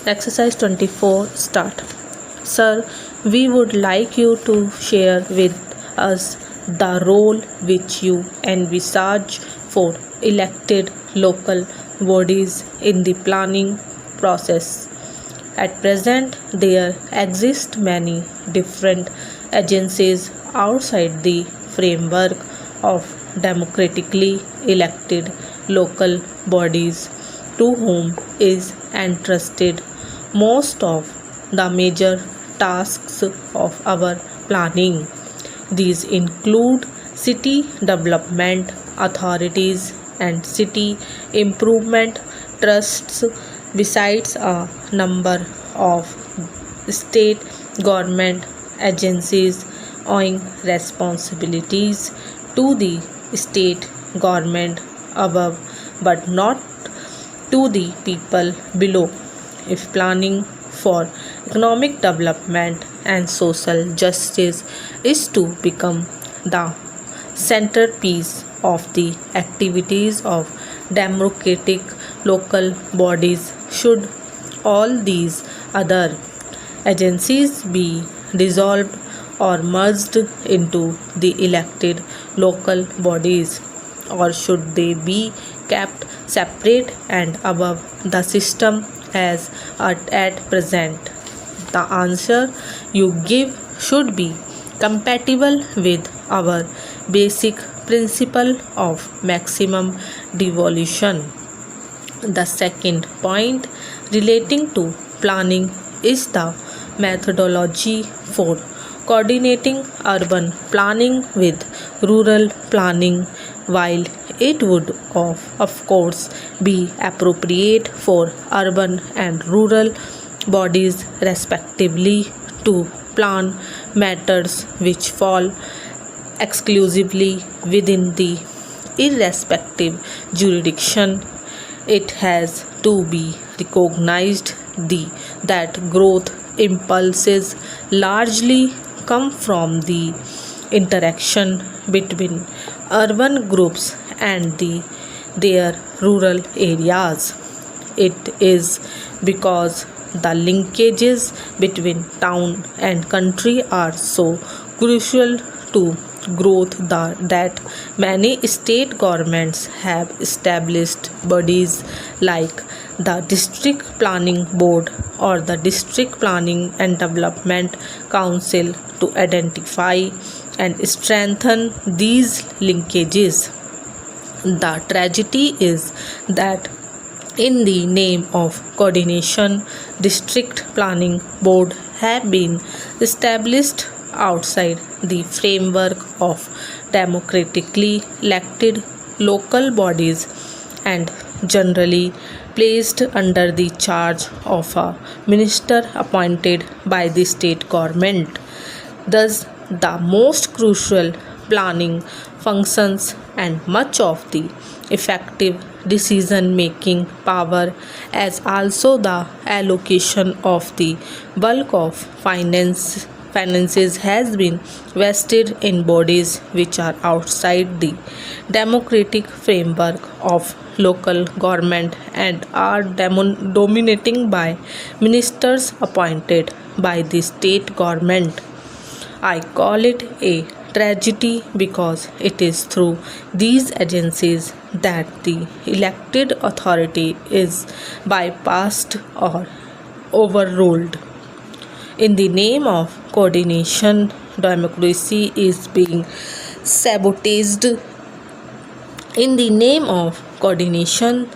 Exercise 24 start. Sir, we would like you to share with us the role which you envisage for elected local bodies in the planning process. At present, there exist many different agencies outside the framework of democratically elected local bodies to whom is entrusted most of the major tasks of our planning. These include city development authorities and city improvement trusts, besides a number of state government agencies owing responsibilities to the state government above but not to the people below. If planning for economic development and social justice is to become the centerpiece of the activities of democratic local bodies, should all these other agencies be dissolved or merged into the elected local bodies, or should they be kept separate and above the system as at present? The answer you give should be compatible with our basic principle of maximum devolution. The second point relating to planning is the methodology for coordinating urban planning with rural planning. While it would of course be appropriate for urban and rural bodies respectively to plan matters which fall exclusively within the irrespective jurisdiction, it has to be recognized that growth impulses largely come from the interaction between urban groups and their rural areas. It is because the linkages between town and country are so crucial to growth that many state governments have established bodies like the District Planning Board or the District Planning and Development Council to identify and strengthen these linkages. The tragedy is that in the name of coordination, District Planning Board have been established outside the framework of democratically elected local bodies and generally placed under the charge of a minister appointed by the state government. Thus, the most crucial planning functions and much of the effective decision-making power, as also the allocation of the bulk of finances has been vested in bodies which are outside the democratic framework of local government and are dominating by ministers appointed by the state government. I call it a tragedy because it is through these agencies that the elected authority is bypassed or overruled. In the name of coordination, democracy is being sabotaged. In the name of coordination,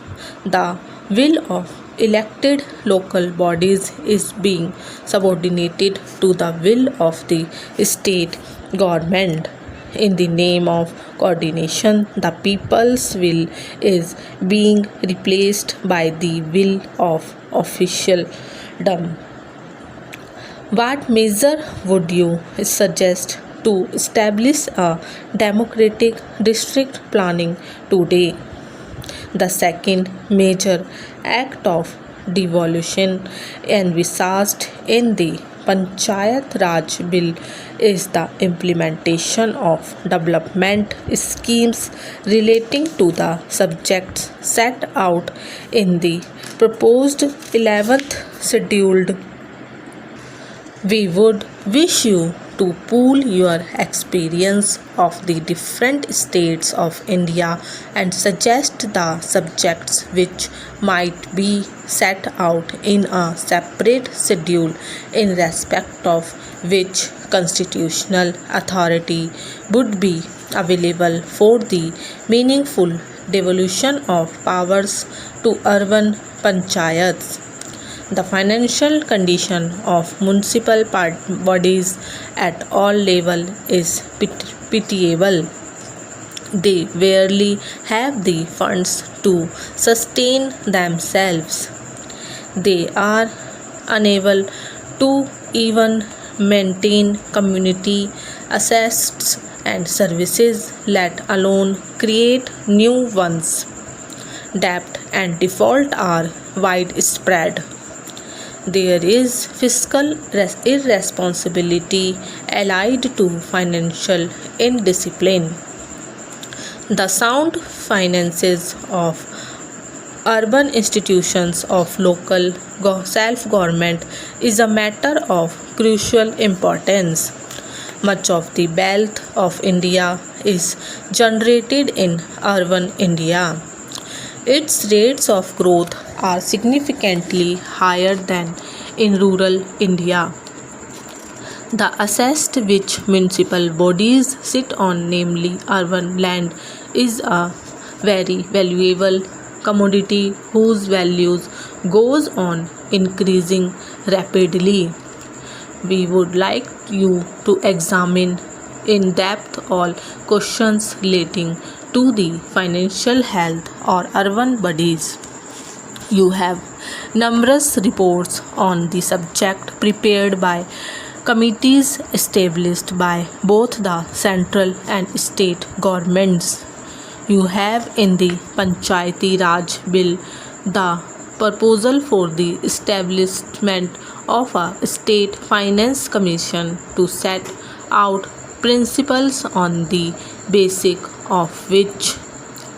the will of elected local bodies is being subordinated to the will of the state government. In the name of coordination, the people's will is being replaced by the will of officialdom. What measure would you suggest to establish a democratic district planning today? The second major act of devolution envisaged in the Panchayat Raj Bill is the implementation of development schemes relating to the subjects set out in the proposed 11th schedule. We would wish you to pool your experience of the different states of India and suggest the subjects which might be set out in a separate schedule in respect of which constitutional authority would be available for the meaningful devolution of powers to urban panchayats. The financial condition of municipal bodies at all levels is pitiable. They barely have the funds to sustain themselves. They are unable to even maintain community assets and services, let alone create new ones. Debt and default are widespread. There is fiscal irresponsibility allied to financial indiscipline. The sound finances of urban institutions of local self-government is a matter of crucial importance. Much of the wealth of India is generated in urban India. Its rates of growth are significantly higher than in rural India. The assets which municipal bodies sit on, namely urban land, is a very valuable commodity whose values goes on increasing rapidly. We would like you to examine in depth all questions relating to the financial health or urban bodies. You have numerous reports on the subject prepared by committees established by both the central and state governments. You have in the Panchayati Raj Bill the proposal for the establishment of a state finance commission to set out principles on the basis of which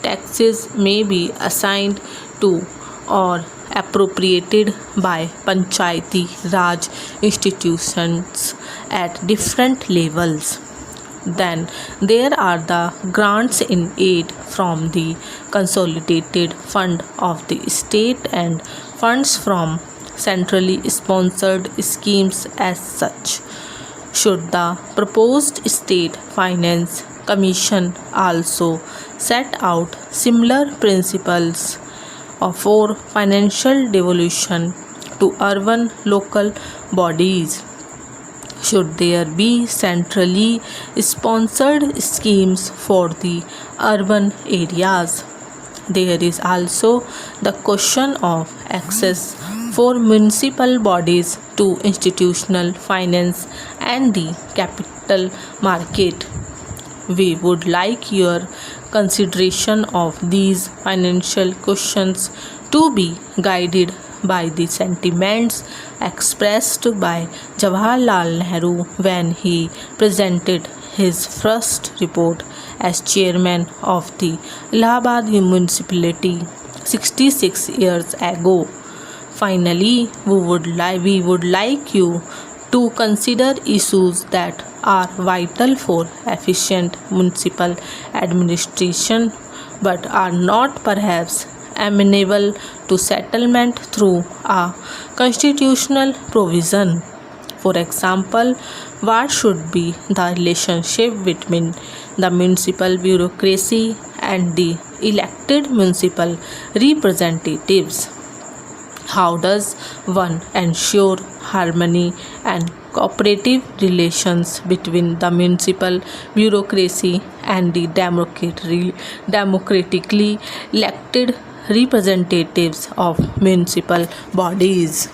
taxes may be assigned to or appropriated by Panchayati Raj institutions at different levels. Then there are the grants in aid from the consolidated fund of the state and funds from centrally sponsored schemes as such. Should the proposed state finance commission also set out similar principles for financial devolution to urban local bodies? Should there be centrally sponsored schemes for the urban areas? There is also the question of access for municipal bodies to institutional finance and the capital market. We would like your consideration of these financial questions to be guided by the sentiments expressed by Jawaharlal Nehru when he presented his first report as chairman of the Allahabad municipality 66 years ago. Finally, we would like you to consider issues that are vital for efficient municipal administration but are not perhaps amenable to settlement through a constitutional provision. For example, what should be the relationship between the municipal bureaucracy and the elected municipal representatives? How does one ensure harmony and cooperative relations between the municipal bureaucracy and the democratically elected representatives of municipal bodies?